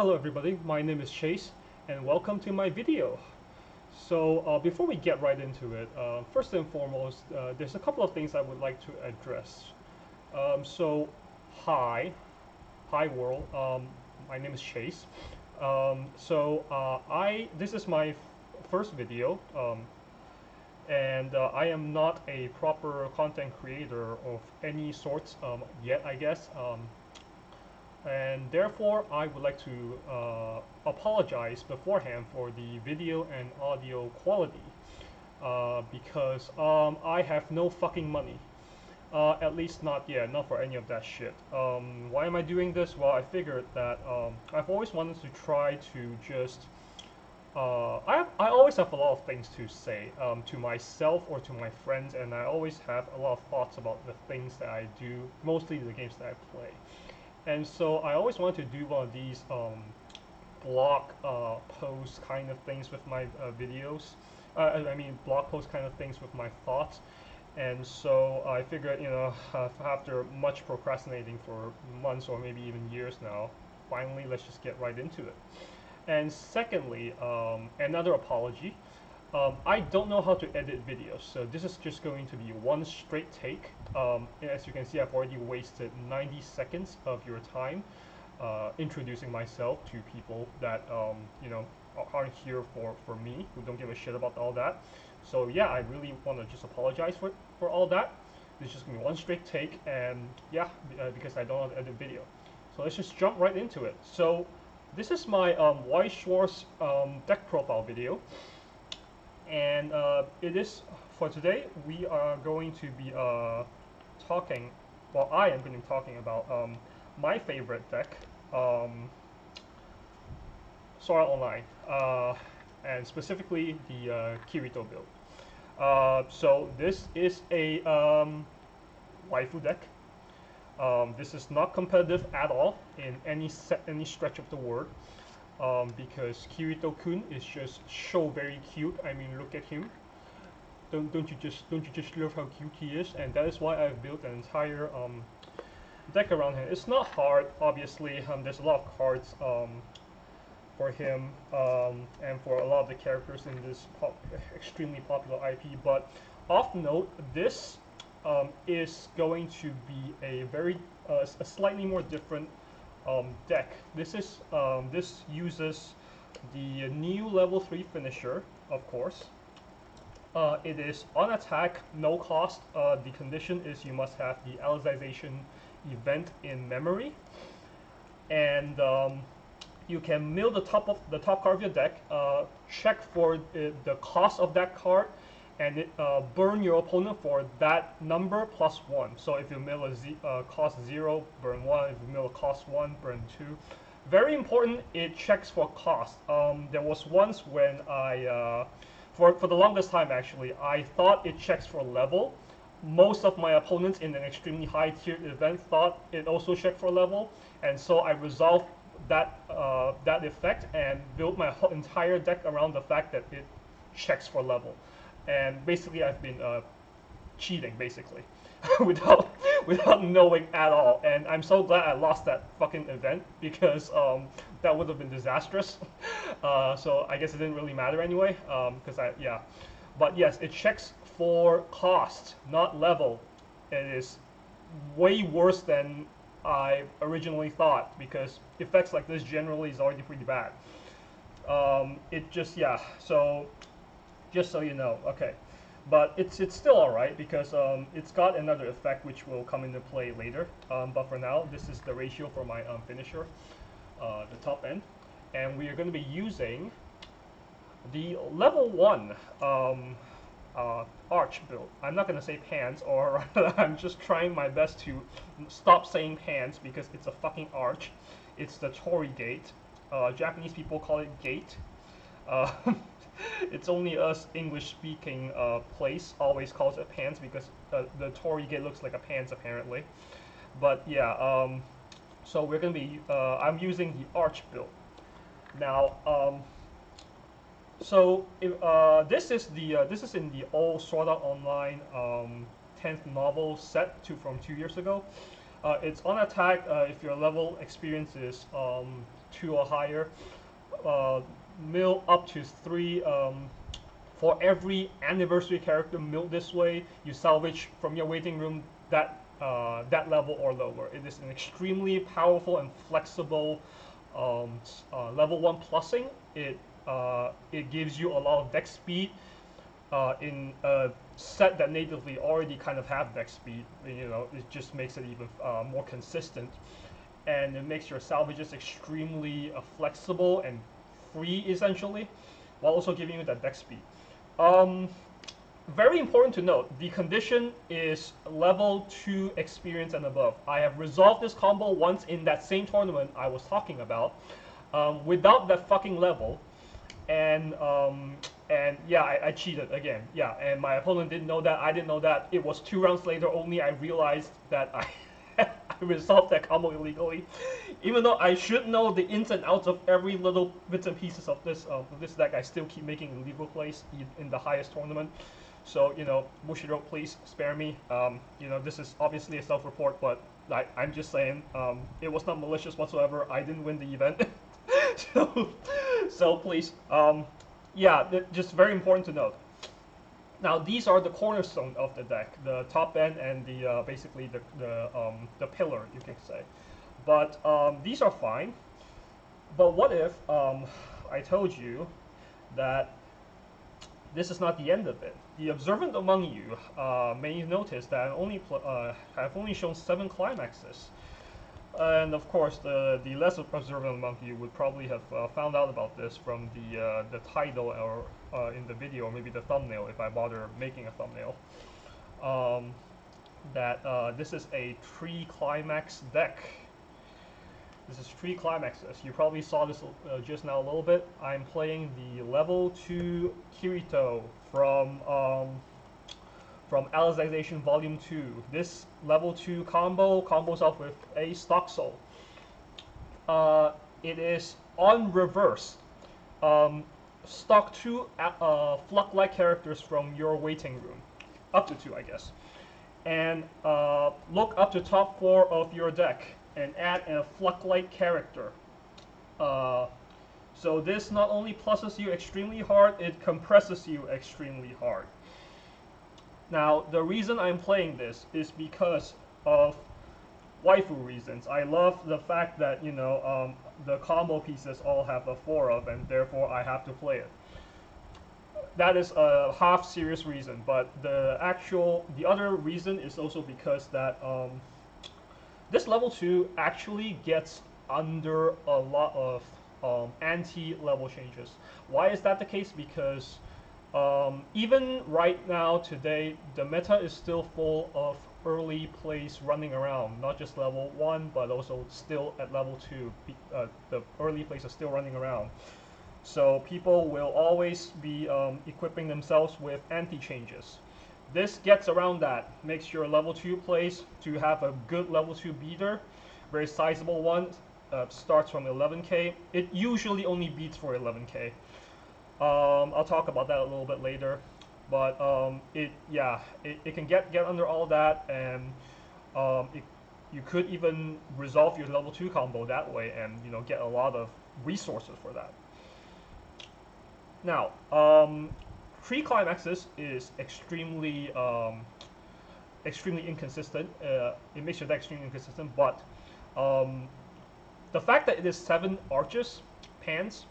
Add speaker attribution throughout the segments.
Speaker 1: Hello everybody, my name is Chase and welcome to my video. So before we get right into it, first and foremost, there's a couple of things I would like to address. Hi world, my name is Chase. This is my first video, and I am not a proper content creator of any sorts yet, I guess. And therefore, I would like to apologize beforehand for the video and audio quality because I have no fucking money. At least not yet, not for any of that shit. Why am I doing this? Well, I figured that I've always wanted to try to just I always have a lot of things to say to myself or to my friends, and I always have a lot of thoughts about the things that I do, mostly the games that I play. And so I always wanted to do one of these blog post kind of things with my videos. I mean blog post kind of things with my thoughts. And so I figured, after much procrastinating for months or maybe even years now, finally let's just get right into it. And secondly, another apology. I don't know how to edit videos, so this is just going to be one straight take. As you can see, I've already wasted 90 seconds of your time introducing myself to people that aren't here for me, who don't give a shit about all that. So yeah, I really want to just apologize for all that. This is just going to be one straight take, and yeah, because I don't know how to edit video. So let's just jump right into it. So this is my Weiss Schwarz deck profile video. And it is, for today, we are going to be talking, well, I am going to be talking about my favorite deck, Sword Art Online, and specifically the Kirito build. So this is a waifu deck. This is not competitive at all in any stretch of the word. Because Kirito-kun is just so very cute. I mean, look at him. Don't you just love how cute he is? And that is why I've built an entire deck around him. It's not hard, obviously. There's a lot of cards for him and for a lot of the characters in this extremely popular IP. But off note, this is going to be a very a slightly more different deck. This uses the new level 3 finisher, of course. It is on attack, no cost. The condition is you must have the Alicization event in memory, and you can mill the top card of your deck. Check for the cost of that card, and it burn your opponent for that number plus 1. So if you mill a cost 0, burn 1. If you mill a cost 1, burn 2. Very important, it checks for cost. There was once when I, for the longest time actually, I thought it checks for level. Most of my opponents in an extremely high tiered event thought it also checked for level, and so I resolved that effect and built my whole entire deck around the fact that it checks for level. And basically, I've been cheating, basically, without knowing at all. And I'm so glad I lost that fucking event, because that would have been disastrous. So I guess it didn't really matter anyway, because yeah. But yes, it checks for cost, not level. It is way worse than I originally thought, because effects like this generally is already pretty bad. Yeah. So just so you know, okay. But it's still alright, because it's got another effect which will come into play later. But for now, this is the ratio for my finisher, the top end. And we are going to be using the level 1 arch build. I'm not going to say pants, or I'm just trying my best to stop saying pants, because it's a fucking arch. It's the Torii gate. Japanese people call it gate. It's only us English-speaking place always calls it pants, because the Torii gate looks like a pants apparently. But yeah, so we're gonna be I'm using the arch build now. This is in the old Sword Art Online 10th novel set from 2 years ago. It's on attack if your level experience is 2 or higher. Mill up to 3. For every anniversary character milled this way, you salvage from your waiting room that level or lower. It is an extremely powerful and flexible level 1 plussing. It gives you a lot of deck speed in a set that natively already kind of have deck speed. You know, it just makes it even more consistent, and it makes your salvages extremely flexible and free essentially, while also giving you that deck speed. Very important to note, the condition is level 2 experience and above. I have resolved this combo once in that same tournament I was talking about, without that fucking level, and yeah, I cheated again. Yeah, and my opponent didn't know that, I didn't know that. It was 2 rounds later only I realized that I resolved that combo illegally, even though I should know the ins and outs of every little bits and pieces of this deck. I still keep making illegal plays in the highest tournament. So, you know, Bushido, please spare me. You know, this is obviously a self-report, but I'm just saying, it was not malicious whatsoever. I didn't win the event. so please, yeah, just very important to note. Now, these are the cornerstone of the deck, the top end and the basically the pillar, you can say. But these are fine. But what if I told you that this is not the end of it? The observant among you may notice that I have only shown 7 climaxes. And of course, the less observant among you would probably have found out about this from the title or in the video, or maybe the thumbnail if I bother making a thumbnail. That this is a 3 climax deck. This is 3 climaxes. You probably saw this just now a little bit. I'm playing the level 2 Kirito from Alicization Volume 2. This level 2 combos up with a stock soul. It is on reverse. Stock 2 Fluck-like characters from your waiting room. Up to 2, I guess. And look up to top 4 of your deck and add a Fluck-like character. So this not only plusses you extremely hard, it compresses you extremely hard. Now, the reason I'm playing this is because of waifu reasons. I love the fact that, you know, the combo pieces all have a 4 of, and therefore I have to play it. That is a half serious reason, but the other reason is also because that this level 2 actually gets under a lot of anti-level changes. Why is that the case? Because even right now, today, the meta is still full of early plays running around. Not just level 1, but also still at level 2. The early plays are still running around. So people will always be equipping themselves with anti-changes. This gets around that, makes your level 2 plays to have a good level 2 beater, very sizable one, starts from 11k. It usually only beats for 11k. I'll talk about that a little bit later, but it can get under all that, and you could even resolve your level 2 combo that way, and you know, get a lot of resources for that. Now, 3 climaxes is extremely inconsistent. It makes your deck extremely inconsistent, but the fact that it is 7 arches, pans,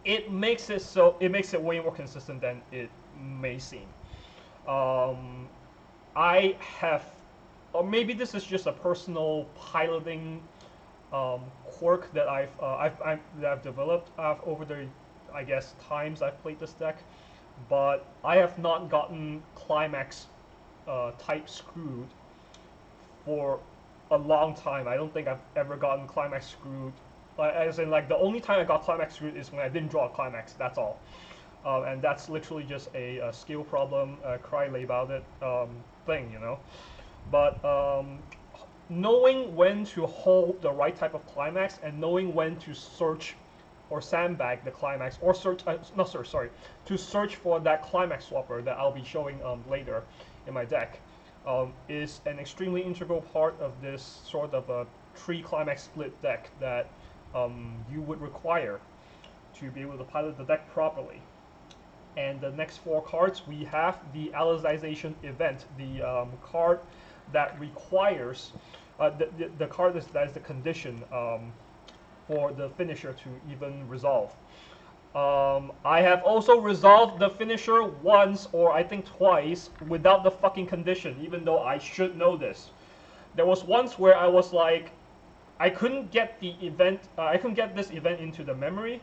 Speaker 1: it makes it way more consistent than it may seem. I have, or maybe this is just a personal piloting quirk that I've developed over the, I guess, times I've played this deck, but I have not gotten climax type screwed for a long time. I don't think I've ever gotten climax screwed. As in, like, the only time I got climax screwed is when I didn't draw a climax. That's all, and that's literally just a skill problem, cry lay about it thing, you know. But knowing when to hold the right type of climax and knowing when to search or sandbag the climax, or to search for that climax swapper that I'll be showing later in my deck, is an extremely integral part of this sort of a 3 climax split deck that you would require to be able to pilot the deck properly. And the next 4 cards, we have the Alicization event, the card that requires, the card that is the condition for the finisher to even resolve. I have also resolved the finisher once, or I think twice, without the fucking condition, even though I should know this. There was once where I was like, I couldn't get the event, I couldn't get this event into the memory.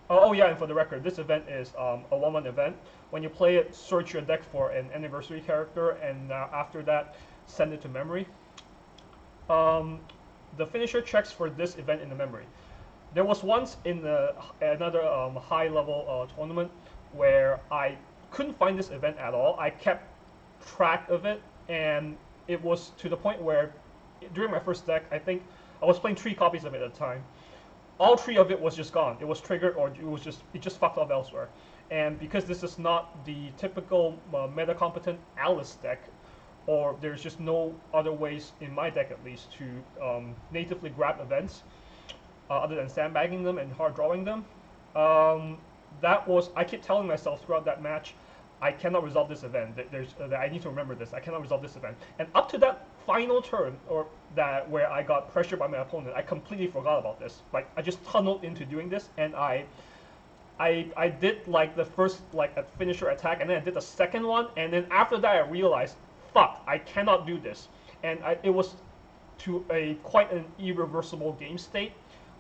Speaker 1: Oh yeah, and for the record, this event is a 1-1 event. When you play it, search your deck for an anniversary character, and after that, send it to memory. The finisher checks for this event in the memory. There was once in another high-level tournament where I couldn't find this event at all. I kept track of it, and it was to the point where during my first deck, I think I was playing 3 copies of it at a time. All 3 of it was just gone. It was triggered, or it just fucked off elsewhere. And because this is not the typical meta-competent Alice deck, or there's just no other ways in my deck at least to natively grab events other than sandbagging them and hard drawing them. I keep telling myself throughout that match, I cannot resolve this event. I need to remember this. I cannot resolve this event. And up to that final turn, or that where I got pressured by my opponent, I completely forgot about this. Like, I just tunneled into doing this, and I did like the first a finisher attack, and then I did the second one, and then after that I realized, fuck, I cannot do this. And it was to quite an irreversible game state,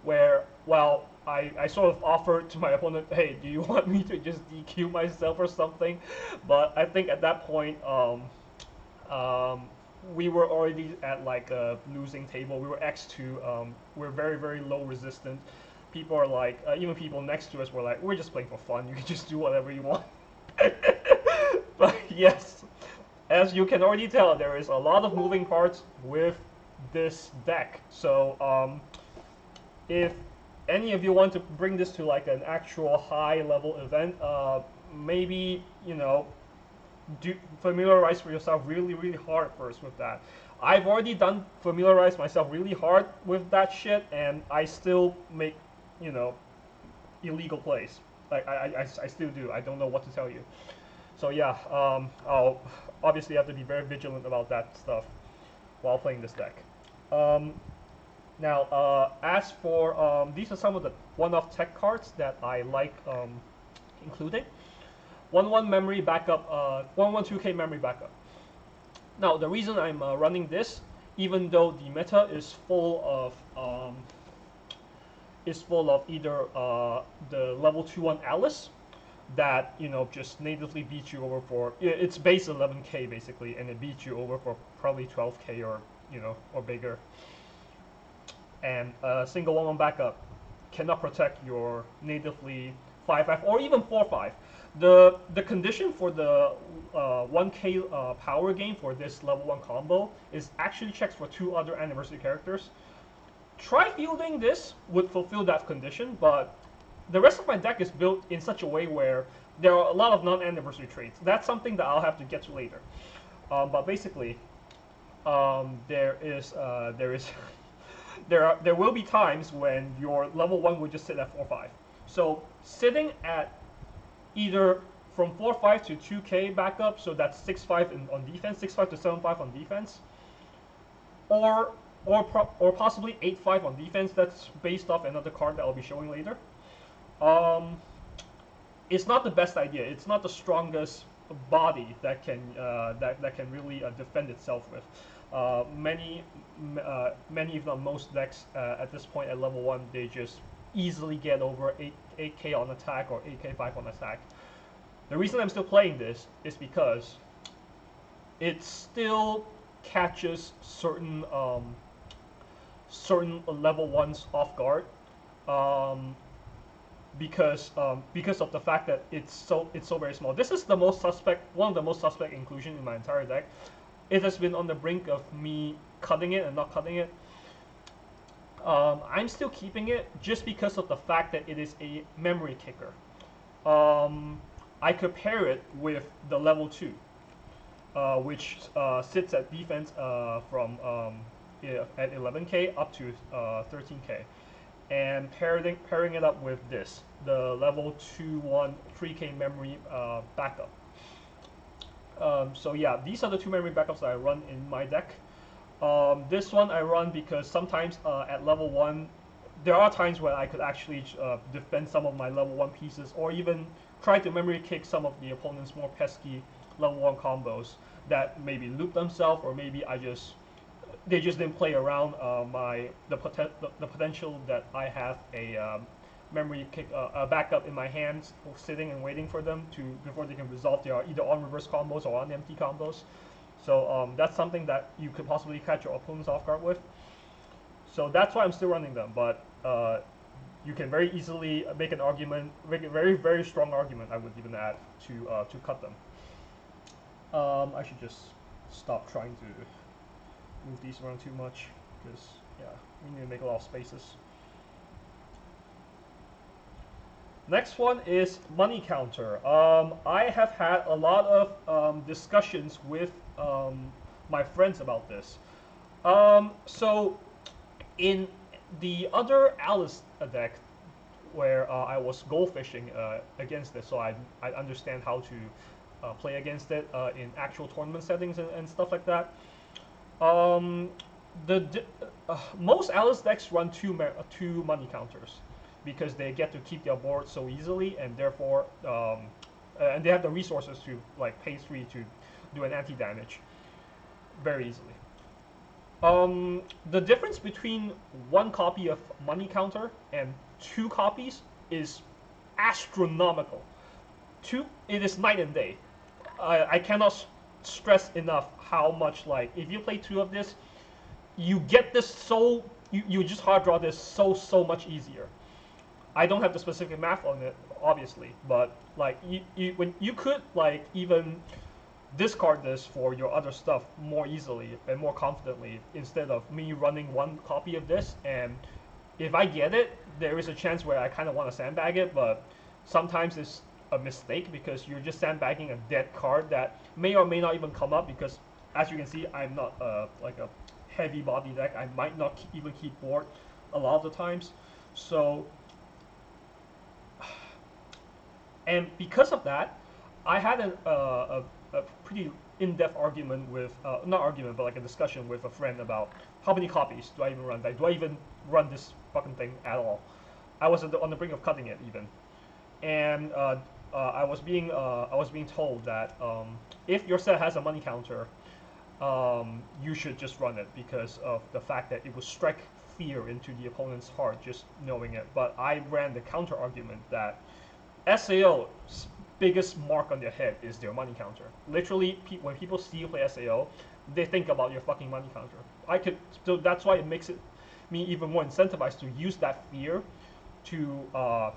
Speaker 1: where, well, I sort of offered to my opponent, hey, do you want me to just DQ myself or something? But I think at that point, we were already at like a losing table. We were X2. We're very, very low resistant. People are like, even people next to us were like, we're just playing for fun. You can just do whatever you want. But yes, as you can already tell, there is a lot of moving parts with this deck. So if any of you want to bring this to like an actual high level event, maybe, you know, familiarize for yourself really, really hard first with that. I've already familiarized myself really hard with that shit, and I still make, you know, illegal plays. Like, I still do. I don't know what to tell you. So yeah, I'll obviously have to be very vigilant about that stuff while playing this deck. Now, as for, these are some of the one-off tech cards that I like including. 1-1 memory backup, 1-1 2K memory backup. Now, the reason I'm running this, even though the meta is full of either the level 2-1 Alice that, you know, just natively beats you over for, it's base 11k basically, and it beats you over for probably 12k or, you know, or bigger. And a single 1-1 backup cannot protect your natively 5-5 or even 4-5. The condition for the 1k power gain for this level 1 combo is actually checks for 2 other anniversary characters. Try fielding this would fulfill that condition, but the rest of my deck is built in such a way where there are a lot of non-anniversary traits. That's something that I'll have to get to later. But basically, there will be times when your level 1 would just sit at 4-5. So sitting at either from 4-5 to 2k backup, so that's 6-5 on defense, 6-5 to 7-5 on defense, or possibly 8-5 on defense. That's based off another card that I'll be showing later. It's not the best idea. It's not the strongest body that can really defend itself with. Many, if not most decks at this point at level 1, they just easily get over 8k on attack or 8k5 on attack. The reason I'm still playing this is because it still catches certain level 1s off guard, because of the fact that it's so very small. This is the most suspect, one of the most suspect inclusion in my entire deck. It has been on the brink of me cutting it and not cutting it. I'm still keeping it just because of the fact that it is a memory kicker. I could pair it with the level 2. which sits at defense from at 11k up to 13k, and pairing it up with this, the level 2-1 3k memory backup. So yeah, these are the two memory backups that I run in my deck. This one I run because sometimes at level 1, there are times where I could actually defend some of my level 1 pieces, or even try to memory kick some of the opponent's more pesky level 1 combos that maybe loop themselves, or maybe they just didn't play around the potential that I have a memory kick a backup in my hands, sitting and waiting for them before they can resolve their either on reverse combos or on empty combos. So that's something that you could possibly catch your opponents off guard with. So that's why I'm still running them, but you can very easily make an argument, make a very, very strong argument, I would even add, to cut them. I should just stop trying to move these around too much, because yeah, we need to make a lot of spaces. Next one is money counter. I have had a lot of discussions with my friends about this. So in the other Alice deck, where I was goldfishing against this, so I understand how to play against it in actual tournament settings and stuff like that. Most Alice decks run two money counters, because they get to keep their board so easily, and therefore and they have the resources to like pay 3 to do an anti-damage very easily. The difference between 1 copy of money counter and 2 copies is astronomical. It is night and day. I cannot stress enough how much, like, if you play 2 of this, you get this so you just hard draw this so much easier. I don't have the specific math on it, obviously, but like when you could like even discard this for your other stuff more easily and more confidently, instead of me running 1 copy of this, and if I get it, there is a chance where I kind of want to sandbag it, but sometimes it's a mistake because you're just sandbagging a dead card that may or may not even come up, because as you can see, I'm not like a heavy body deck. I might not even keep board a lot of the times. So, and because of that, I had a pretty in-depth argument with, not argument, but like a discussion with a friend about how many copies do I even run? Like, do I even run this fucking thing at all? I was on the brink of cutting it even, and I was being told that if your set has a money counter, you should just run it because of the fact that it will strike fear into the opponent's heart just knowing it. But I ran the counter argument that SAO's biggest mark on their head is their money counter. Literally, when people see you play SAO, they think about your fucking money counter. So that's why it makes me even more incentivized to use that fear to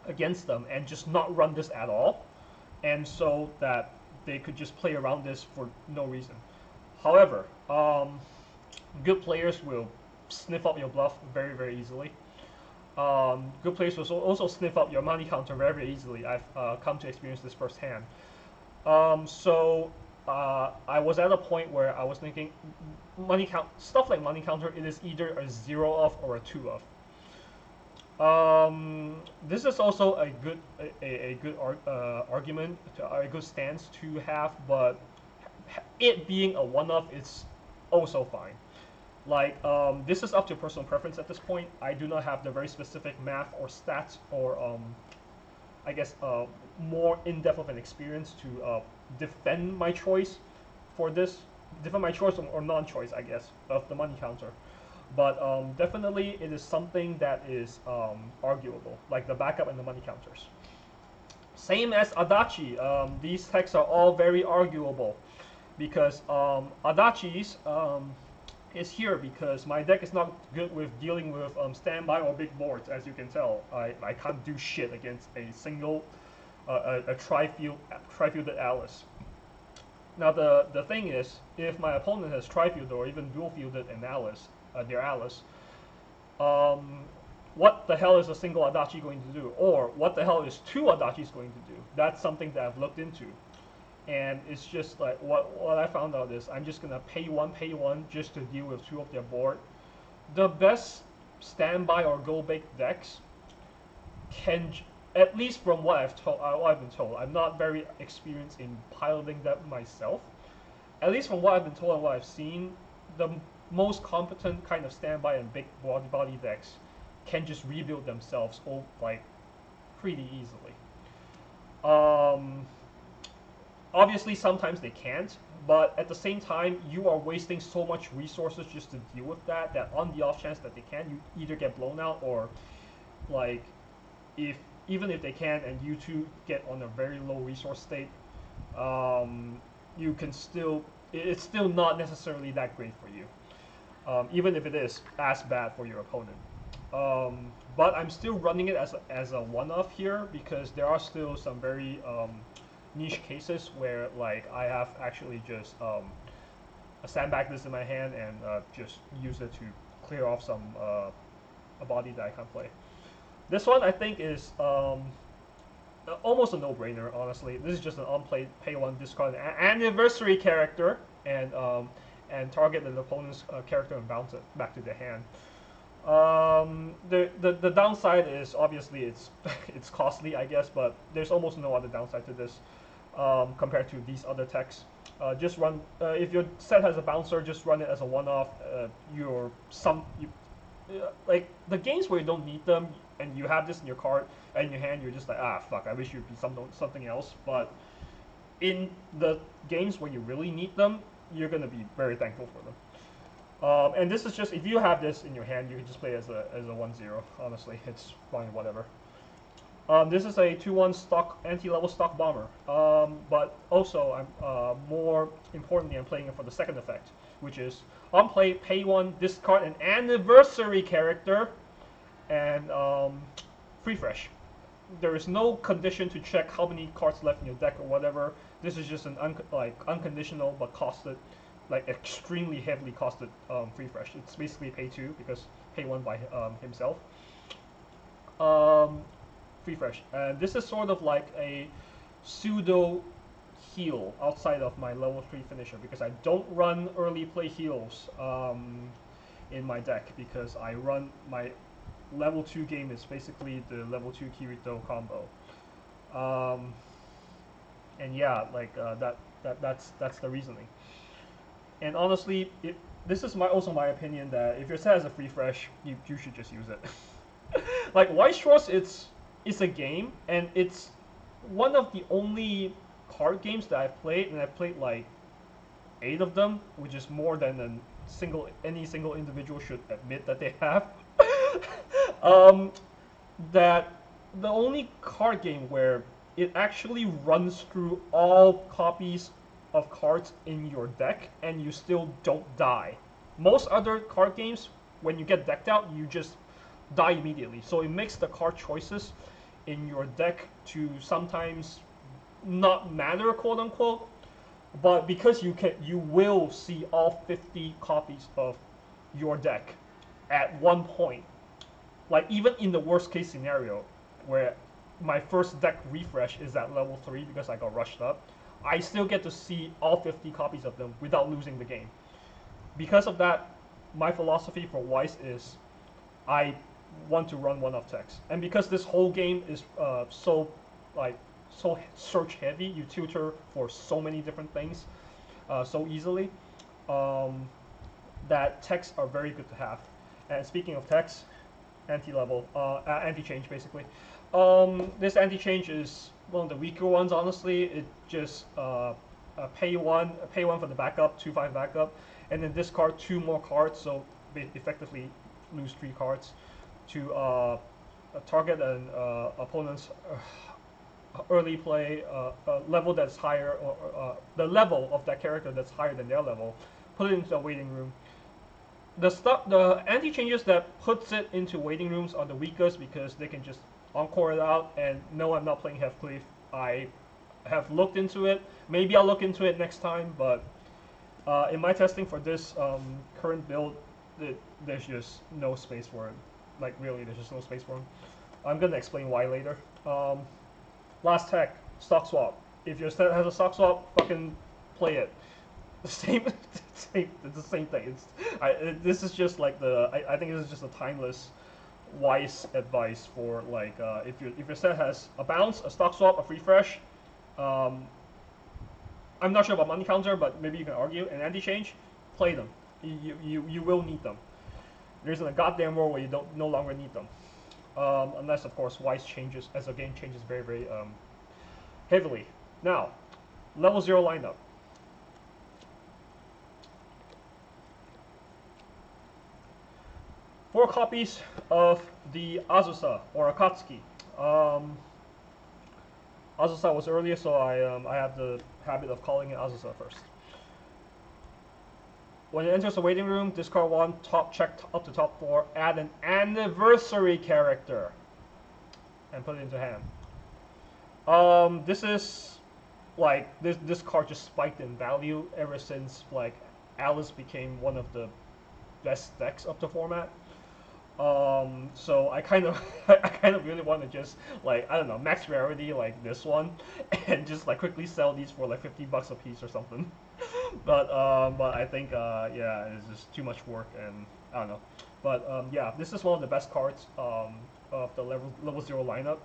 Speaker 1: against them and just not run this at all, and so that they could just play around this for no reason. However, good players will sniff up your bluff very, very easily. Good players will also sniff up your money counter very, very easily. I've come to experience this firsthand. So I was at a point where I was thinking, stuff like money counter, it is either a 0 off or a 2 off. This is also a good argument, a good stance to have, but it being a 1-off is also fine. Like, this is up to personal preference at this point. I do not have the very specific math or stats or I guess more in-depth of an experience to defend my choice for this, defend my choice or non-choice, I guess, of the money counter. But definitely it is something that is arguable, like the backup and the money counters. Same as Adachi, these texts are all very arguable, because Adachi's is here because my deck is not good with dealing with standby or big boards. As you can tell, I can't do shit against a single a tri-fielded Alice. Now the thing is, if my opponent has tri-fielded or even dual-fielded an Alice, their Alice, what the hell is a single Adachi going to do? Or what the hell is 2 Adachis going to do? That's something that I've looked into. and it's just like what I found out is I'm just gonna pay one just to deal with 2 of their board. The best standby or go big decks can, at least from what I've been told, I'm not very experienced in piloting them myself. At least from what I've been told and what I've seen, the most competent kind of standby and big body decks can just rebuild themselves like pretty easily. Obviously, sometimes they can't, but at the same time, you are wasting so much resources just to deal with that. That on the off chance that they can, you either get blown out or, like, even if they can, and you two get on a very low resource state, you can still. It's still not necessarily that great for you, even if it is as bad for your opponent. But I'm still running it as a one-off here because there are still some very niche cases where like I have actually just sandbag this in my hand and just use it to clear off some a body that I can't play. This one I think is almost a no-brainer, honestly. This is just an on-play pay one discard an anniversary character and target an opponent's character and bounce it back to the hand. The downside is obviously it's it's costly, I guess, but there's almost no other downside to this compared to these other techs. Just run if your set has a bouncer, just run it as a one-off. Like the games where you don't need them and you have this in your card and in your hand, you're just like, ah, fuck, I wish you'd be something else. But in the games where you really need them, you're gonna be very thankful for them. And this is just, if you have this in your hand, you can just play as a 1/0. Honestly, it's fine, whatever. This is a 2/1 stock anti-level stock bomber. But also, I'm more importantly, I'm playing it for the second effect, which is on play, pay 1, discard an anniversary character, and free fresh. There is no condition to check how many cards left in your deck or whatever. This is just an unconditional but costed, like extremely heavily costed free fresh. It's basically pay 2 because pay 1 by himself. Free fresh. And this is sort of like a pseudo heal outside of my level 3 finisher because I don't run early play heals in my deck because I run my level 2 game is basically the level 2 Kirito combo. And yeah, like that's the reasoning. And honestly, this is also my opinion that if your set has a free fresh, you should just use it. Like Weiss Schwarz, it's a game, and it's one of the only card games that I've played, and I've played like 8 of them, which is more than any single individual should admit that they have. That the only card game where it actually runs through all copies of cards in your deck and you still don't die. Most other card games, when you get decked out, you just die immediately. So it makes the card choices in your deck to sometimes not matter, quote unquote. But because you will see all 50 copies of your deck at one point. Like even in the worst case scenario, where my first deck refresh is at level 3 because I got rushed up, I still get to see all 50 copies of them without losing the game. Because of that, my philosophy for Weiss is I want to run one-off techs. And because this whole game is so search heavy, you tutor for so many different things so easily, that techs are very good to have. And speaking of techs, anti-level, anti-change basically. This anti-change is one of the weaker ones, honestly. It just pay one for the backup, 2/5 backup, and then discard 2 more cards, so effectively lose 3 cards to target an opponent's early play level that's higher, or the level of that character that's higher than their level. Put it into a waiting room. The anti-changes that puts it into waiting rooms are the weakest because they can just encore it out. And no, I'm not playing Heathcliff. I have looked into it. Maybe I'll look into it next time, but in my testing for this current build, there's just no space for it. Like really, there's just no space for him. I'm gonna explain why later. Last tech, stock swap. If your set has a sock swap, fucking play it. The same, it's the same thing. This is just like I think this is just a timeless, wise advice for like if your set has a bounce, a stock swap, a free fresh. I'm not sure about money counter, but maybe you can argue an anti-change. Play them. You will need them. There isn't a goddamn world where you don't no longer need them, unless of course Weiss changes as the game changes very heavily. Now, level 0 lineup. Four copies of the Azusa or Akatsuki. Azusa was earlier, so I have the habit of calling it Azusa first. When it enters the waiting room, discard one, top check up to top 4, add an anniversary character, and put it into hand. This is like this card just spiked in value ever since like Alice became one of the best decks of the format. So I kind of really want to just like I don't know max rarity like this one, and just like quickly sell these for like $50 a piece or something. but I think yeah, it's just too much work and I don't know. But yeah, this is one of the best cards of the level 0 lineup.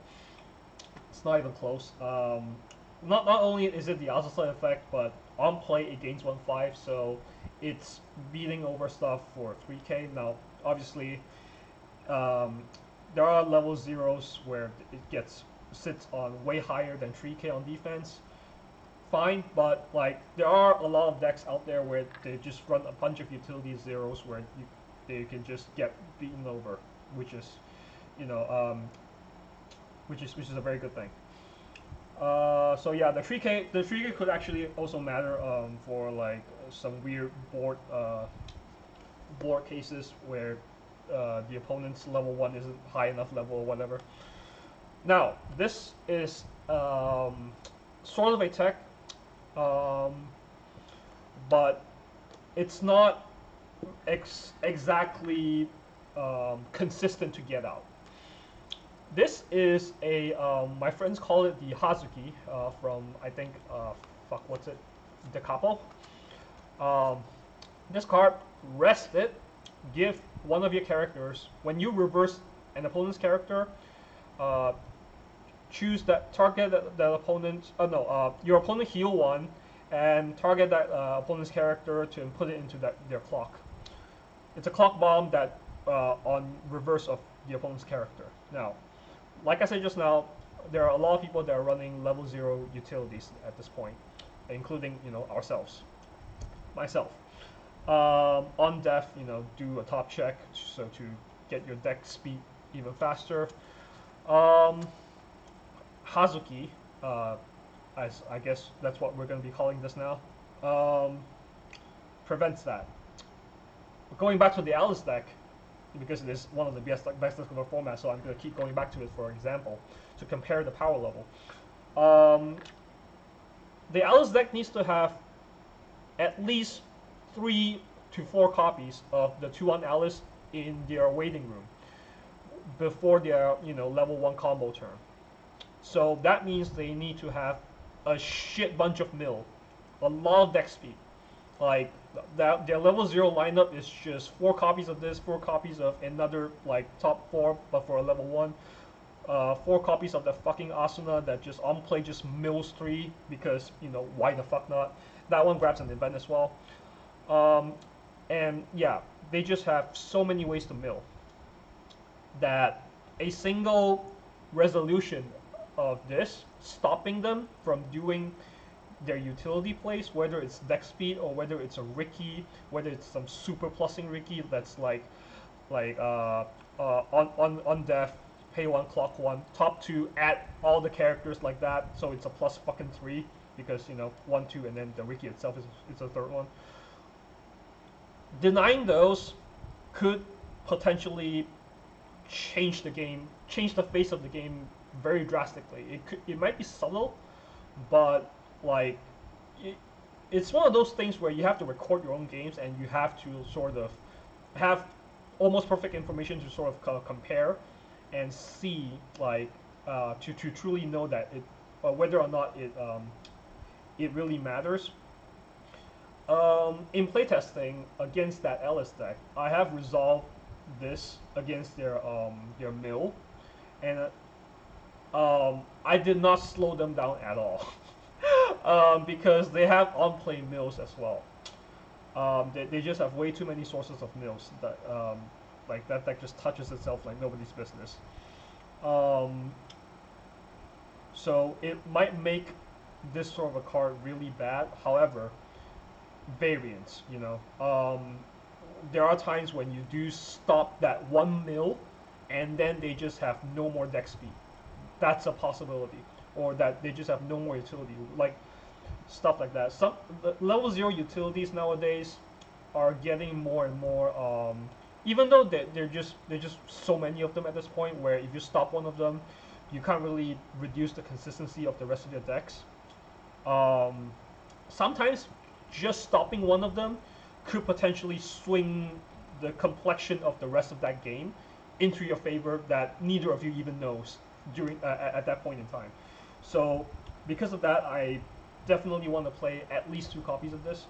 Speaker 1: It's not even close. Not only is it the Azusa effect, but on play it gains 1/5, so it's beating over stuff for 3k. Now obviously. There are level 0s where it sits on way higher than 3k on defense. Fine, but like there are a lot of decks out there where they just run a bunch of utility zeros where they can just get beaten over, which is, you know, which is a very good thing. So yeah, the 3k could actually also matter for like some weird board cases where the opponent's level 1 isn't high enough level or whatever. Now, this is sort of a tech, but it's not exactly consistent to get out. This is a, my friends call it the Hazuki from, I think, what's it? The Capo. This card, rest it, give one of your characters, when you reverse an opponent's character, choose that, target that opponent, your opponent heal 1, and target that opponent's character to put it into their clock. It's a clock bomb that on reverse of the opponent's character. Now, like I said just now, there are a lot of people that are running level 0 utilities at this point, including, you know, ourselves, myself. On death, you know, do a top check so to get your deck speed even faster. Hazuki, as I guess that's what we're going to be calling this now, prevents that. Going back to the Alice deck, because it is one of the best decks of the format, so I'm going to keep going back to it for example to compare the power level. The Alice deck needs to have at least 3 to 4 copies of the 2/1 Alice in their waiting room before their, you know, level 1 combo turn. So that means they need to have a shit bunch of mill, a lot of deck speed. Like their level 0 lineup is just 4 copies of this, 4 copies of another like top 4, but for a level 1. 4 copies of the fucking Asuna that just on play just mills 3 because, you know, why the fuck not? That one grabs an event as well. And yeah, they just have so many ways to mill that a single resolution of this stopping them from doing their utility plays, whether it's deck speed or whether it's a Ricky, whether it's some super plussing Ricky that's like on death, pay 1, clock 1, top 2, add all the characters like that, so it's a plus fucking 3 because, you know, 1, 2, and then the Ricky itself is a third one. Denying those could potentially change the game, change the face of the game very drastically. It might be subtle, but like it's one of those things where you have to record your own games and you have to sort of have almost perfect information to sort of compare and see like to truly know that whether or not it really matters. In playtesting against that Alice deck, I have resolved this against their mill, and I did not slow them down at all. Because they have on-play mills as well. They just have way too many sources of mills that like that deck just touches itself like nobody's business. So it might make this sort of a card really bad. However, variance, you know, there are times when you do stop that one mill, and then they just have no more deck speed. That's a possibility, or that they just have no more utility, like stuff like that. Some level 0 utilities nowadays are getting more and more. Even though they're just so many of them at this point, where if you stop one of them, you can't really reduce the consistency of the rest of your decks. Sometimes just stopping one of them could potentially swing the complexion of the rest of that game into your favor that neither of you even knows during at that point in time. So because of that, I definitely want to play at least 2 copies of this,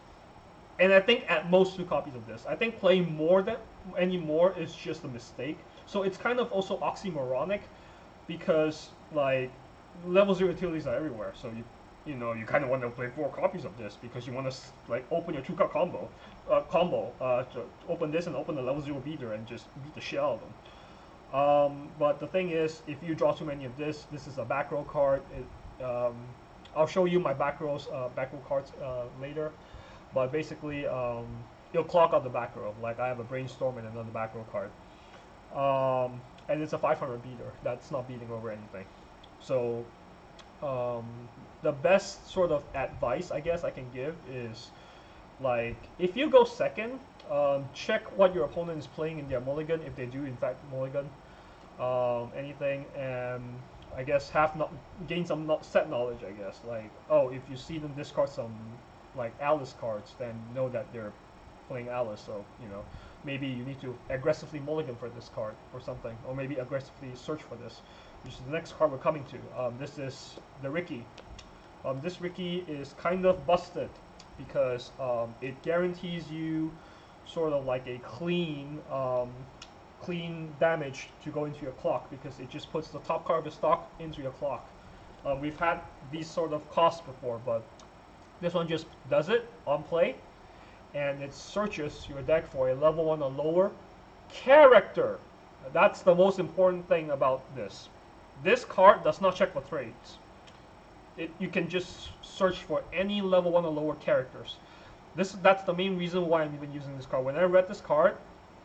Speaker 1: and I think at most 2 copies of this. I think playing more than any more is just a mistake. So it's kind of also oxymoronic, because like level 0 utilities are everywhere. So you know, you kind of want to play 4 copies of this because you want to like open your 2-card combo, to open this and open the level 0 beater and just beat the shit out of them. But the thing is, if you draw too many of this is a back row card. I'll show you my back row cards later, but basically you'll clock out the back row. Like I have a brainstorm and another back row card, and it's a 500 beater. That's not beating over anything. So the best sort of advice I guess I can give is, like, if you go second, check what your opponent is playing in their mulligan, if they do in fact mulligan anything, and I guess gain some set knowledge, I guess. Like, oh, if you see them discard some like Alice cards, then know that they're playing Alice, so you know, maybe you need to aggressively mulligan for this card or something, or maybe aggressively search for this, which is the next card we're coming to. This is the Ricky. This Ricky is kind of busted because it guarantees you sort of like a clean damage to go into your clock, because it just puts the top card of the stock into your clock. We've had these sort of costs before, but this one just does it on play, and it searches your deck for a level 1 or lower character. That's the most important thing about this. This card does not check for trades. You can just search for any level 1 or lower characters. That's the main reason why I'm even using this card. When I read this card,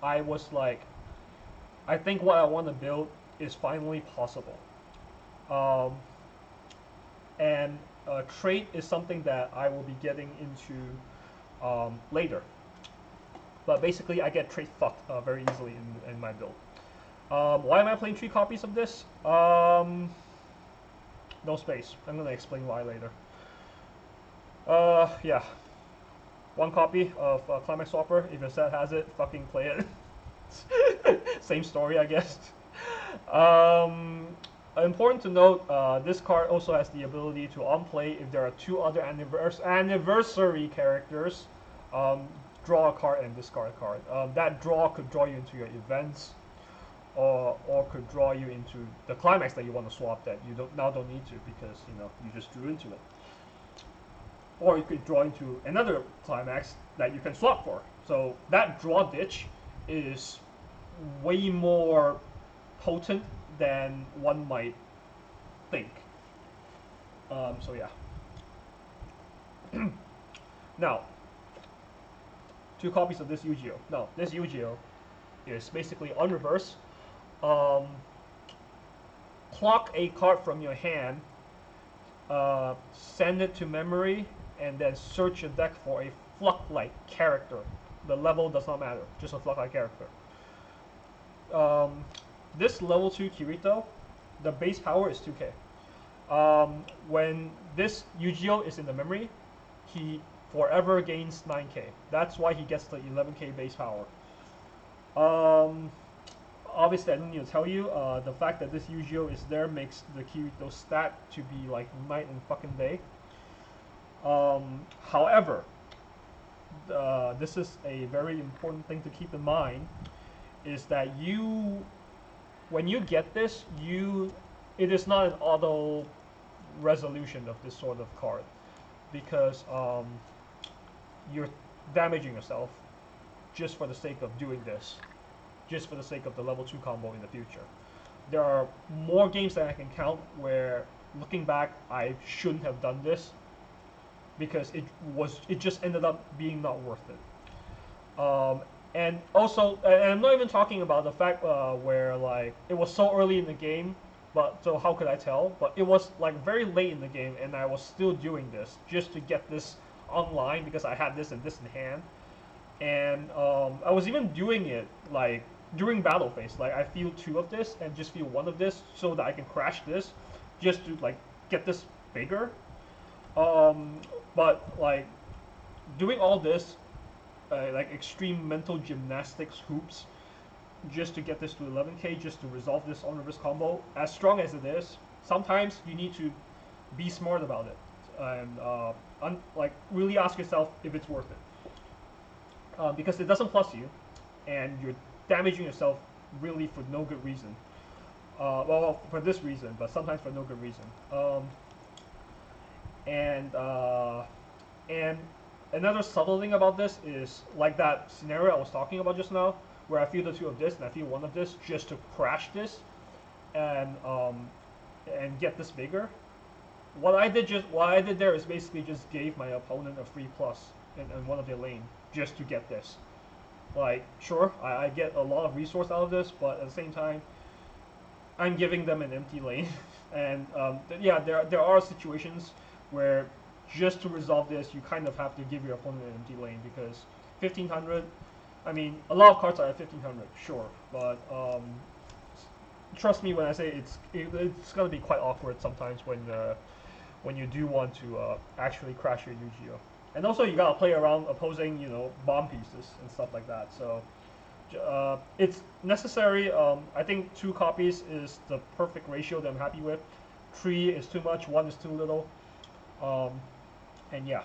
Speaker 1: I was like, I think what I want to build is finally possible. And trait is something that I will be getting into later. But basically, I get trait fucked very easily in my build. Why am I playing 3 copies of this? No space. I'm going to explain why later. Yeah. 1 copy of Climax Swapper. If your set has it, fucking play it. Same story, I guess. Important to note, this card also has the ability to on-play if there are 2 other anniversary characters. Draw a card and discard a card. That draw could draw you into your events, or could draw you into the climax that you want to swap that you don't need to, because you know you just drew into it. Or you could draw into another climax that you can swap for. So that draw ditch is way more potent than one might think. So yeah. Now, 2 copies of this Eugeo. Now, this Eugeo is basically on reverse. Clock a card from your hand, send it to memory, and then search your deck for a Fluck-like character. The level does not matter, just a Fluck-like character. This level 2 Kirito, the base power is 2k. When this Eugeo is in the memory, he forever gains 9k. That's why he gets the 11k base power. obviously I don't need to tell you, the fact that this Eugeo is there makes the Kirito stat to be like night and fucking day. However, this is a very important thing to keep in mind, is that when you get this, it is not an auto resolution of this sort of card, because you're damaging yourself just for the sake of doing this, just for the sake of the level 2 combo in the future. There are more games that I can count where, looking back, I shouldn't have done this, because it just ended up being not worth it. And also, and I'm not even talking about the fact where like it was so early in the game, but so how could I tell? But it was like very late in the game, and I was still doing this just to get this online because I had this and this in hand. And I was even doing it like during battle phase. Like I feel 2 of this and just feel 1 of this so that I can crash this, just to like get this bigger. But like doing all this, like extreme mental gymnastics hoops, just to get this to 11k, just to resolve this on reverse combo, as strong as it is, sometimes you need to be smart about it and like really ask yourself if it's worth it, because it doesn't plus you, and you're damaging yourself really for no good reason. Well, for this reason, but sometimes for no good reason. And another subtle thing about this is like that scenario I was talking about just now, where I feel the 2 of this and I feel 1 of this just to crash this and get this bigger. What I did there is basically just gave my opponent a free plus in one of their lane just to get this. Like, sure, I get a lot of resource out of this, but at the same time, I'm giving them an empty lane. And yeah, there are situations where just to resolve this, you kind of have to give your opponent an empty lane, because 1500, I mean, a lot of cards are at 1500, sure, but trust me when I say it's going to be quite awkward sometimes when you do want to actually crash your Eugeo. And also you gotta play around opposing, you know, bomb pieces and stuff like that. So it's necessary. I think 2 copies is the perfect ratio that I'm happy with. 3 is too much, 1 is too little. And yeah,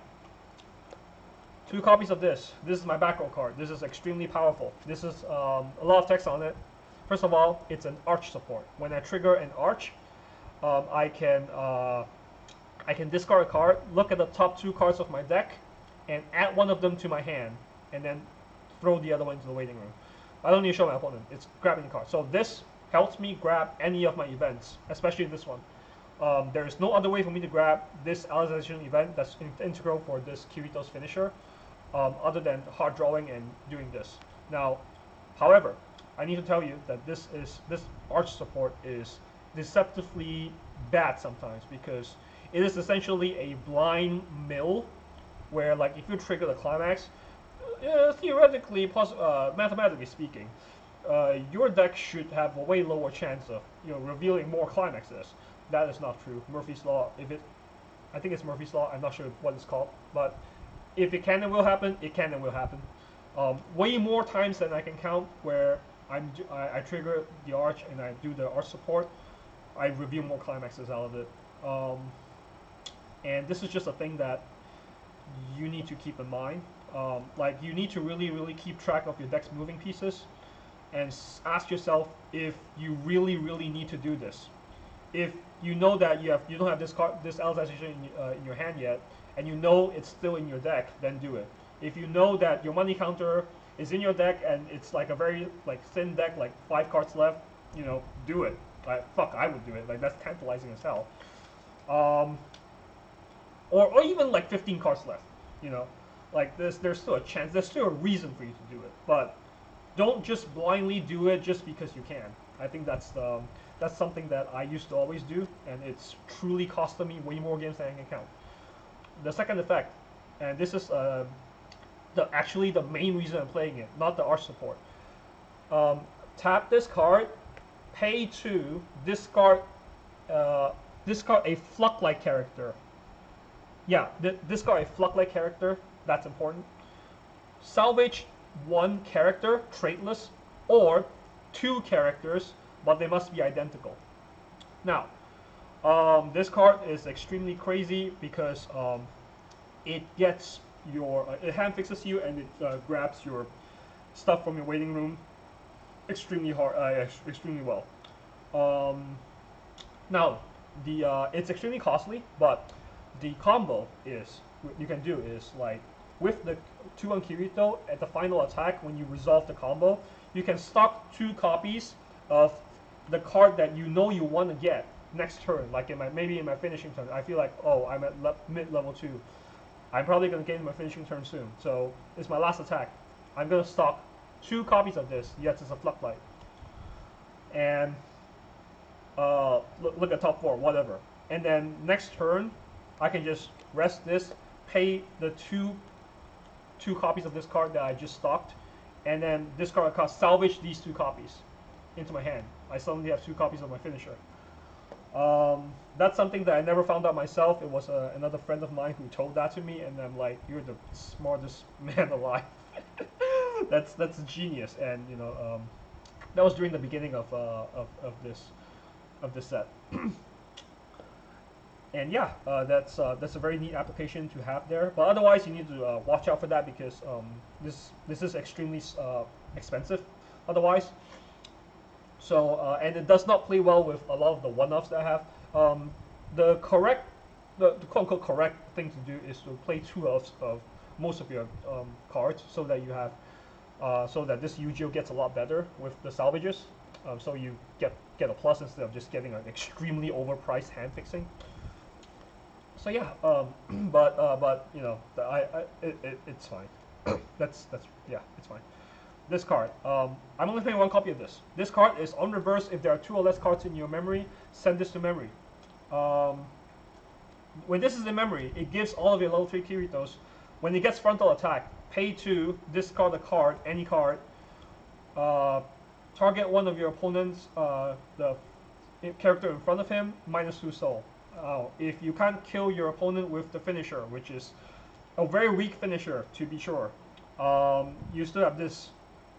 Speaker 1: 2 copies of this. This is my back row card. This is extremely powerful. This is a lot of text on it. First of all, it's an arch support. When I trigger an arch, I can discard a card, look at the top 2 cards of my deck, and add 1 of them to my hand, and then throw the other one into the waiting room. I don't need to show my opponent. It's grabbing the card. So this helps me grab any of my events, especially this one. There is no other way for me to grab this Alicization event that's integral for this Kirito's finisher, other than hard drawing and doing this. Now, however, I need to tell you that this arch support is deceptively bad sometimes, because it is essentially a blind mill, where like if you trigger the climax, theoretically, mathematically speaking, your deck should have a way lower chance of revealing more climaxes. That is not true. Murphy's Law, I think it's Murphy's Law, I'm not sure what it's called, but if it can and will happen, it can and will happen. Way more times than I can count where I trigger the arch and I do the arch support, I reveal more climaxes out of it. And this is just a thing that you need to keep in mind. Like, you need to really, really keep track of your deck's moving pieces and ask yourself if you really, really need to do this. If you know that you don't have this Alicization in your hand yet, and you know it's still in your deck, then do it. If you know that your money counter is in your deck and it's like a very thin deck, like 5 cards left, do it. Fuck, I would do it. Like, that's tantalizing as hell. Or even like 15 cards left. Like there's still a chance. There's still a reason for you to do it. But don't just blindly do it just because you can. I think that's something that I used to always do, and it's truly costing me way more games than I can count. The second effect, and this is actually the main reason I'm playing it, not the arch support. Tap this card, pay 2, discard a Fluck-like character. Yeah, discard a Fluck-like character. That's important. Salvage 1 character, traitless, or two characters, but they must be identical. Now, this card is extremely crazy because it gets your it hand fixes you, and it grabs your stuff from your waiting room extremely hard, extremely well. Now, it's extremely costly, but the combo is what you can do is like with the 2 on Kirito at the final attack when you resolve the combo, you can stock 2 copies of the card that you know you want to get next turn. Like maybe in my finishing turn, I feel like, oh, I'm at mid level 2. I'm probably gonna get in my finishing turn soon, so it's my last attack. I'm gonna stock 2 copies of this. Yes, it's a Floodlight. And look at top 4, whatever. And then next turn, I can just rest this, pay the two copies of this card that I just stocked, and then discard a card, salvage these 2 copies into my hand. I suddenly have 2 copies of my finisher. That's something that I never found out myself. It was another friend of mine who told that to me, and I'm like, you're the smartest man alive. that's genius, and you know, that was during the beginning of this set. And yeah, that's a very neat application to have there. But otherwise, you need to watch out for that because this is extremely expensive. Otherwise, so and it does not play well with a lot of the one-offs that I have. The quote-unquote correct thing to do is to play 2 of most of your cards, so that you have so that this Eugeo gets a lot better with the salvages. So you get a plus instead of just getting an extremely overpriced hand fixing. So yeah, but you know, it's fine. that's yeah, it's fine. This card, I'm only playing 1 copy of this. This card is on reverse. If there are 2 or less cards in your memory, send this to memory. When this is in memory, it gives all of your level 3 Kiritos. When it gets frontal attack, pay 2, discard a card, any card. Target one of your opponent's the character in front of him, -2 soul. If you can't kill your opponent with the finisher, which is a very weak finisher to be sure, you still have this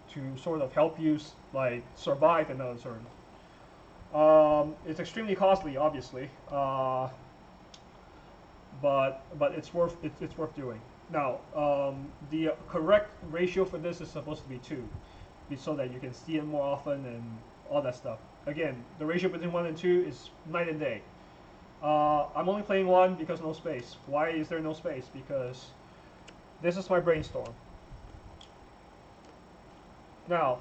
Speaker 1: to sort of help you like survive another turn. It's extremely costly, obviously, but it's worth doing. Now, the correct ratio for this is supposed to be 2, so that you can see it more often and all that stuff. Again, the ratio between 1 and 2 is night and day. I'm only playing 1 because no space. Why is there no space? Because this is my brainstorm. Now,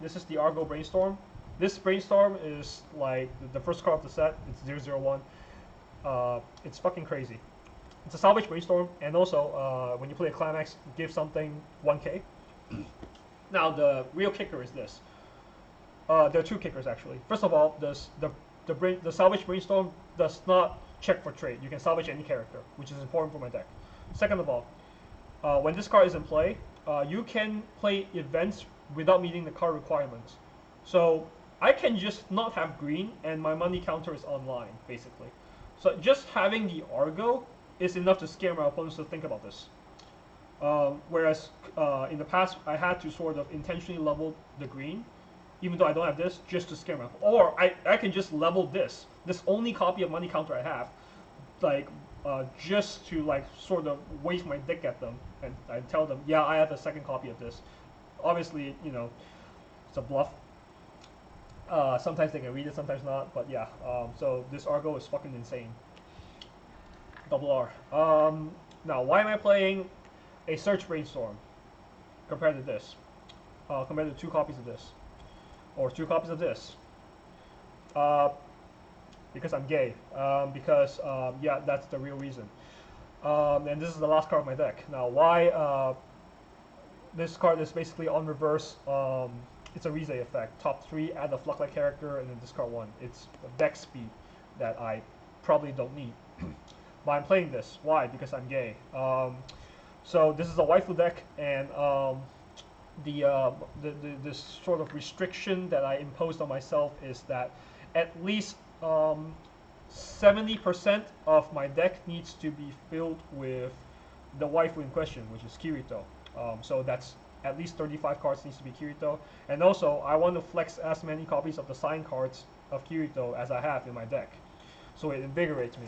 Speaker 1: this is the Argo Brainstorm. This brainstorm is like the first card of the set. It's 001. It's fucking crazy. It's a salvage brainstorm, and also when you play a climax, give something 1k. Now the real kicker is this. There are 2 kickers actually. First of all, the salvage brainstorm does not check for trade. You can salvage any character, which is important for my deck. Second of all, when this card is in play, you can play events without meeting the card requirements. So I can just not have green, and my money counter is online, basically. So just having the Argo is enough to scare my opponents to think about this. Whereas in the past, I had to sort of intentionally level the green, even though I don't have this, just to scare my. Or I can just level this only copy of money counter I have, like just to like sort of waste my dick at them, and I tell them, yeah, I have a second copy of this. Obviously, you know, it's a bluff. Sometimes they can read it, sometimes not, but yeah. So this Argo is fucking insane. Double R. Now, why am I playing a Search Brainstorm compared to this? Compared to 2 copies of this, or 2 copies of this? Because I'm gay. Because yeah, that's the real reason. And this is the last card of my deck. Now, why? This card is basically on reverse. It's a Rize effect. Top 3, add a Floodlight character, and then discard 1. It's a deck speed that I probably don't need. But I'm playing this. Why? Because I'm gay. So this is a waifu deck, and this sort of restriction that I imposed on myself is that at least 70% of my deck needs to be filled with the waifu in question, which is Kirito. So that's at least 35 cards needs to be Kirito. And also, I want to flex as many copies of the signed cards of Kirito as I have in my deck. So it invigorates me.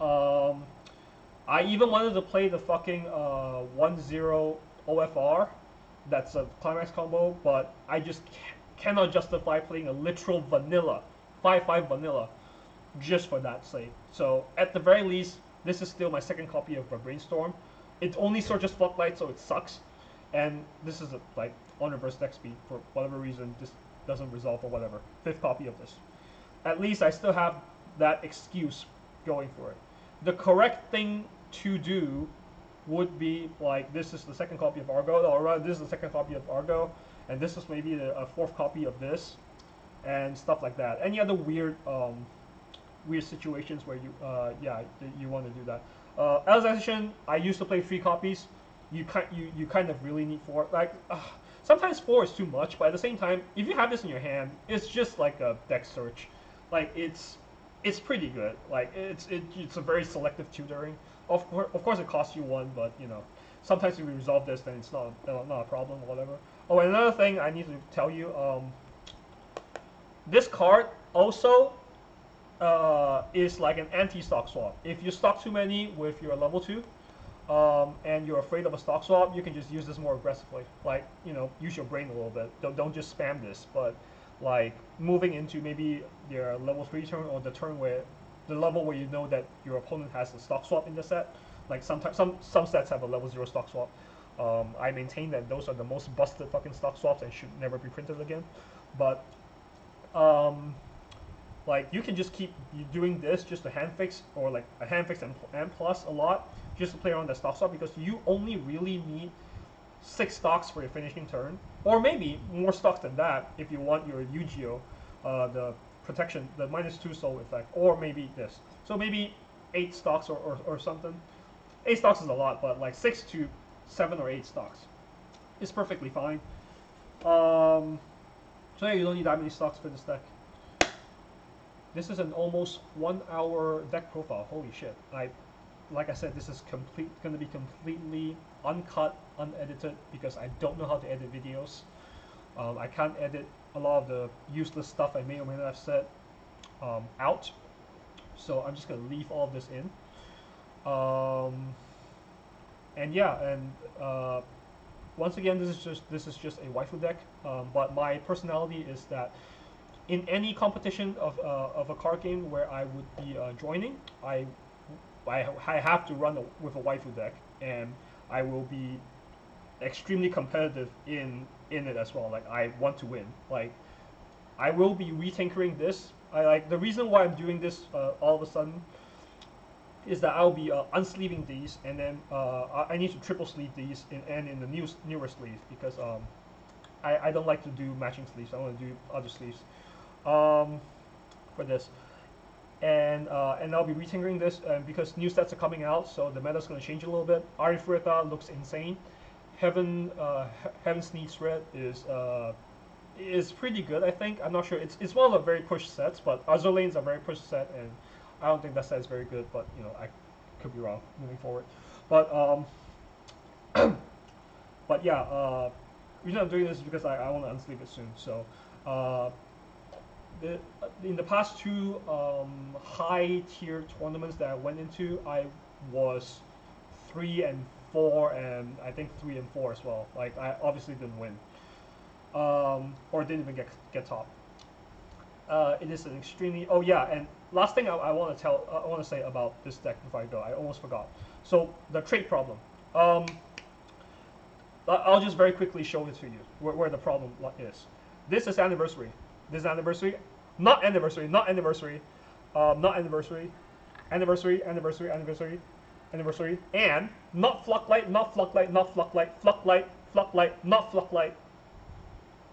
Speaker 1: I even wanted to play the fucking 1-0 OFR. That's a climax combo, but I just cannot justify playing a literal vanilla, 5/5 vanilla, just for that sake. So at the very least, this is still my second copy of Brainstorm. It only searches Floodlight, so it sucks. And this is like on reverse deck speed for whatever reason. This doesn't resolve or whatever. Fifth copy of this. At least I still have that excuse going for it. The correct thing to do would be like, this is the second copy of Argo, or rather this is the second copy of Argo, and this is maybe a fourth copy of this, and stuff like that. Any other weird weird situations where you you want to do that. As I mentioned, I used to play 3 copies. You kind of really need 4. Like sometimes 4 is too much, but at the same time, if you have this in your hand, it's just like a deck search. Like it's pretty good. Like it's a very selective tutoring. Of course, it costs you 1, but you know, sometimes if you resolve this, then it's not a problem or whatever. Oh, and another thing I need to tell you, this card also is like an anti-stock swap. If you stock too many with your level 2, and you're afraid of a stock swap, you can just use this more aggressively. Like, you know, use your brain a little bit. Don't just spam this, but like moving into maybe your level 3 turn, or the turn where the level where you know that your opponent has a stock swap in the set. Like sometimes some sets have a level 0 stock swap. I maintain that those are the most busted fucking stock swaps and should never be printed again. But like you can just keep doing this just to hand fix, or like a hand fix and plus a lot, just to play around the stock swap, because you only really need 6 stocks for your finishing turn, or maybe more stocks than that if you want your Eugeo, the protection, the -2 soul effect, or maybe this. So maybe 8 stocks or something. 8 stocks is a lot, but like 6 to 7 or 8 stocks is perfectly fine. So yeah, you don't need that many stocks for this deck. This is an almost 1 hour deck profile. Holy shit! Like I said, this is going to be completely uncut, unedited, because I don't know how to edit videos. I can't edit a lot of the useless stuff I may or may not have said out. So I'm just going to leave all of this in. And yeah, and once again, this is just a waifu deck. But my personality is that in any competition of a card game where I would be joining, I have to run with a waifu deck, and I will be extremely competitive in it as well. Like I want to win. Like I will be retinkering this. The reason why I'm doing this all of a sudden is that I'll be unsleeving these, and then I need to triple sleeve these in the newer sleeve, because I don't like to do matching sleeves. I want to do other sleeves for this. And I'll be retinkering this because new sets are coming out, so the meta's going to change a little bit. Arifureta looks insane. Heaven Sneaks Red is pretty good, I think. I'm not sure. It's one of the very pushed sets, but Azulane's a very pushed set, and I don't think that set is very good. But you know, I could be wrong moving forward. But but yeah, the reason I'm doing this is because I want to unsleeve it soon. So in the past 2 high tier tournaments that I went into, I was 3 and 4, and I think 3 and 4 as well. Like I obviously didn't win, or didn't even get top. It is an extremely, oh yeah, and last thing I want to say about this deck before I go, I almost forgot. So the trait problem. I'll just very quickly show it to you where the problem is. This is anniversary. This is anniversary, not anniversary, not anniversary, not anniversary, anniversary, anniversary, anniversary, anniversary, and not Flocklight, not Flocklight, not Flocklight, Flocklight, Flocklight, not Flocklight,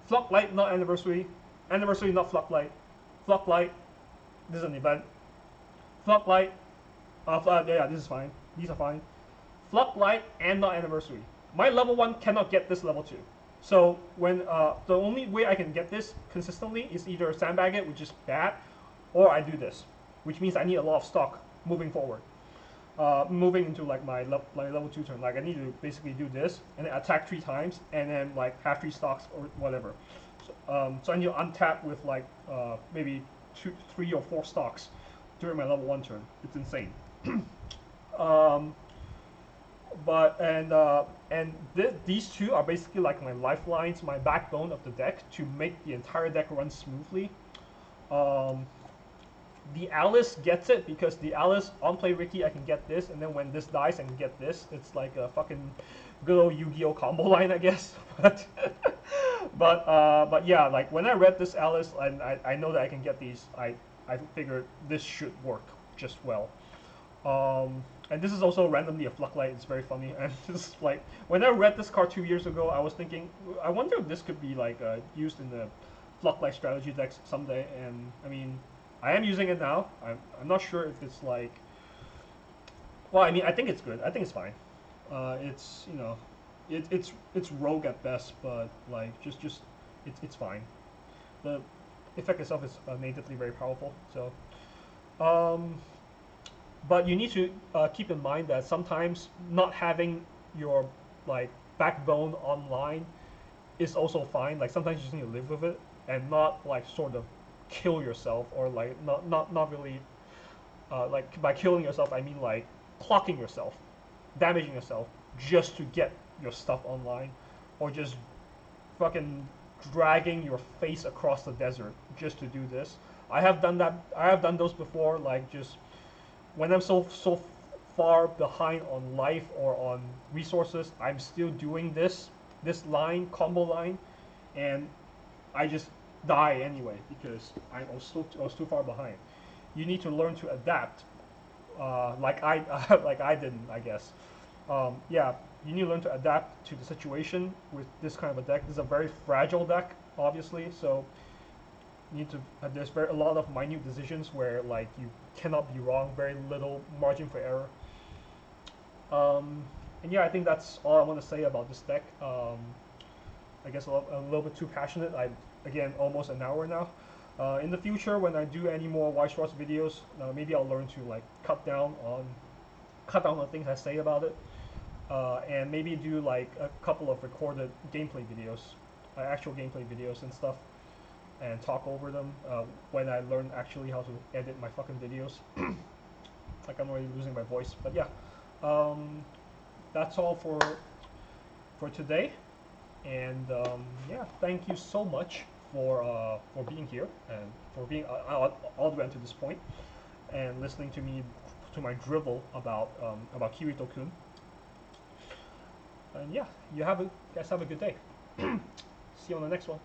Speaker 1: Flocklight, not anniversary, anniversary, not Flocklight, Flocklight. This is an event. Flocklight, yeah, this is fine. These are fine. Flocklight and not anniversary. My level 1 cannot get this level 2. So when the only way I can get this consistently is either sandbag it, which is bad, or I do this, which means I need a lot of stock moving forward. moving into like my level 2 turn. Like I need to basically do this and then attack 3 times and then like have 3 stocks or whatever. So I need to untap with like maybe 3 or 4 stocks during my level 1 turn. It's insane. But these two are basically like my lifelines, my backbone of the deck to make the entire deck run smoothly. The Alice gets it because the Alice on play Ricky, I can get this, and then when this dies, I can get this. It's like a fucking good old Yu-Gi-Oh combo line, I guess. But yeah, like when I read this Alice and I know that I can get these, I figured this should work just well. And this is also randomly a Floodlight. It's very funny. And just like when I read this card 2 years ago, I was thinking, I wonder if this could be like used in the Floodlight strategy decks someday. And I mean, I am using it now. I'm not sure if it's like. Well, I mean, I think it's good. I think it's fine. It's you know, it's rogue at best, but like it's fine. The effect itself is natively very powerful. So. But you need to keep in mind that sometimes not having your like backbone online is also fine. Like sometimes you just need to live with it and not like sort of kill yourself or like not really like by killing yourself I mean like clocking yourself, damaging yourself just to get your stuff online, or just fucking dragging your face across the desert just to do this. I have done that. I have done those before. Like just when I'm so far behind on life or on resources, I'm still doing this combo line, and I just die anyway because I was too far behind. You need to learn to adapt, like I didn't, I guess. Yeah, you need to learn to adapt to the situation with this kind of a deck. This is a very fragile deck, obviously, so need to there's a lot of minute decisions where like you cannot be wrong, very little margin for error. And yeah, I think that's all I want to say about this deck. I guess a little bit too passionate. Again, almost an hour now. In the future, when I do any more Weiss Schwarz videos, maybe I'll learn to like cut down on the things I say about it, and maybe do like a couple of recorded gameplay videos, actual gameplay videos and stuff, and talk over them when I learn actually how to edit my fucking videos. Like I'm already losing my voice, but yeah, that's all for today. And yeah, thank you so much for being here and for being all the way to this point and listening to my drivel about Kirito-kun. And yeah, you guys have a good day. See you on the next one.